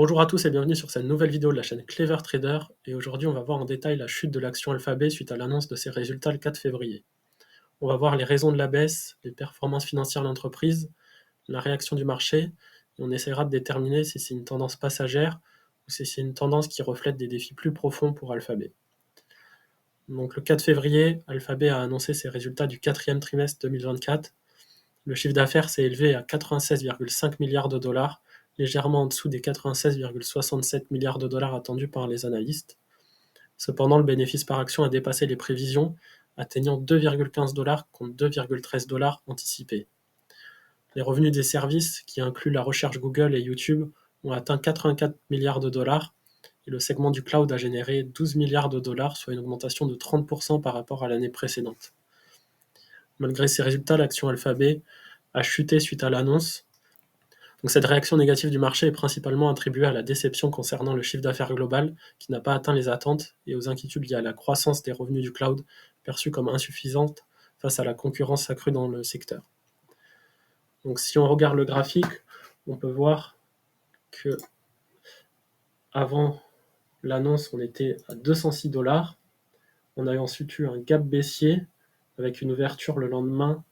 Bonjour à tous et bienvenue sur cette nouvelle vidéo de la chaîne Clever Trader. Et aujourd'hui, on va voir en détail la chute de l'action Alphabet suite à l'annonce de ses résultats le 4 février. On va voir les raisons de la baisse, les performances financières de l'entreprise, la réaction du marché, et on essaiera de déterminer si c'est une tendance passagère ou si c'est une tendance qui reflète des défis plus profonds pour Alphabet. Donc le 4 février, Alphabet a annoncé ses résultats du quatrième trimestre 2024. Le chiffre d'affaires s'est élevé à 96,5 milliards de dollars, légèrement en dessous des 96,67 milliards de dollars attendus par les analystes. Cependant, le bénéfice par action a dépassé les prévisions, atteignant 2,15 dollars contre 2,13 dollars anticipés. Les revenus des services, qui incluent la recherche Google et YouTube, ont atteint 84 milliards de dollars, et le segment du cloud a généré 12 milliards de dollars, soit une augmentation de 30% par rapport à l'année précédente. Malgré ces résultats, l'action Alphabet a chuté suite à l'annonce. Donc cette réaction négative du marché est principalement attribuée à la déception concernant le chiffre d'affaires global qui n'a pas atteint les attentes et aux inquiétudes liées à la croissance des revenus du cloud perçue comme insuffisante face à la concurrence accrue dans le secteur. Donc si on regarde le graphique, on peut voir que avant l'annonce, on était à 206 dollars. On a ensuite eu un gap baissier avec une ouverture le lendemain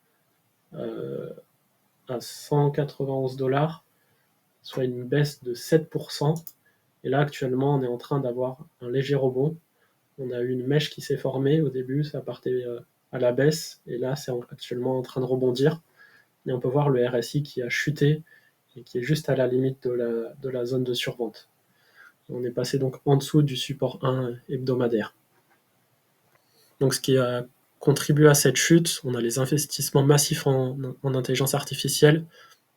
à 191 dollars, soit une baisse de 7%. Et là, actuellement, on est en train d'avoir un léger rebond. On a eu une mèche qui s'est formée. Au début, ça partait à la baisse. Et là, c'est actuellement en train de rebondir. Et on peut voir le RSI qui a chuté et qui est juste à la limite de la zone de survente. On est passé donc en dessous du support 1 hebdomadaire. Donc ce qui a contribué à cette chute, on a les investissements massifs en intelligence artificielle.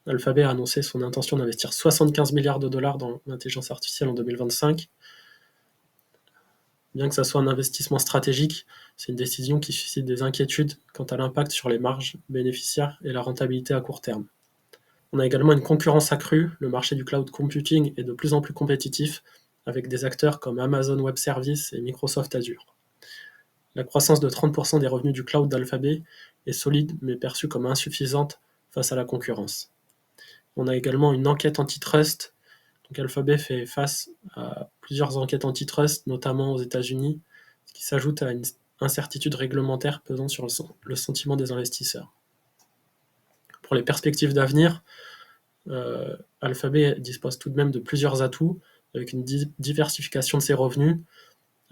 Alphabet a annoncé son intention d'investir 75 milliards de dollars dans l'intelligence artificielle en 2025. Bien que ça soit un investissement stratégique, c'est une décision qui suscite des inquiétudes quant à l'impact sur les marges bénéficiaires et la rentabilité à court terme. On a également une concurrence accrue. Le marché du cloud computing est de plus en plus compétitif, avec des acteurs comme Amazon Web Services et Microsoft Azure. La croissance de 30% des revenus du cloud d'Alphabet est solide, mais perçue comme insuffisante face à la concurrence. On a également une enquête antitrust. Donc Alphabet fait face à plusieurs enquêtes antitrust, notamment aux États-Unis, ce qui s'ajoute à une incertitude réglementaire pesant sur le sentiment des investisseurs. Pour les perspectives d'avenir, Alphabet dispose tout de même de plusieurs atouts, avec une diversification de ses revenus,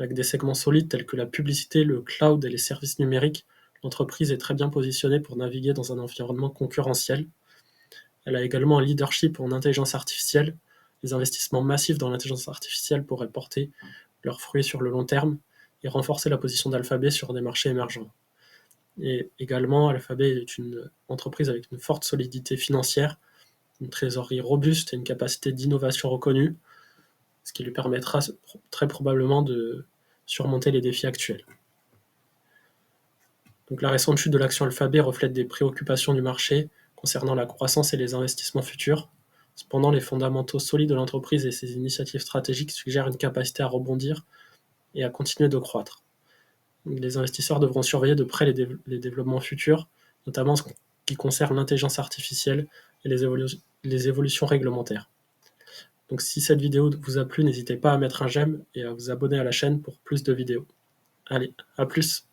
avec des segments solides tels que la publicité, le cloud et les services numériques. L'entreprise est très bien positionnée pour naviguer dans un environnement concurrentiel. Elle a également un leadership en intelligence artificielle. Les investissements massifs dans l'intelligence artificielle pourraient porter leurs fruits sur le long terme et renforcer la position d'Alphabet sur des marchés émergents. Et également, Alphabet est une entreprise avec une forte solidité financière, une trésorerie robuste et une capacité d'innovation reconnue, ce qui lui permettra très probablement de surmonter les défis actuels. Donc la récente chute de l'action Alphabet reflète des préoccupations du marché concernant la croissance et les investissements futurs. Cependant, les fondamentaux solides de l'entreprise et ses initiatives stratégiques suggèrent une capacité à rebondir et à continuer de croître. Les investisseurs devront surveiller de près les développements futurs, notamment ce qui concerne l'intelligence artificielle et les évolutions réglementaires. Donc si cette vidéo vous a plu, n'hésitez pas à mettre un j'aime et à vous abonner à la chaîne pour plus de vidéos. Allez, à plus!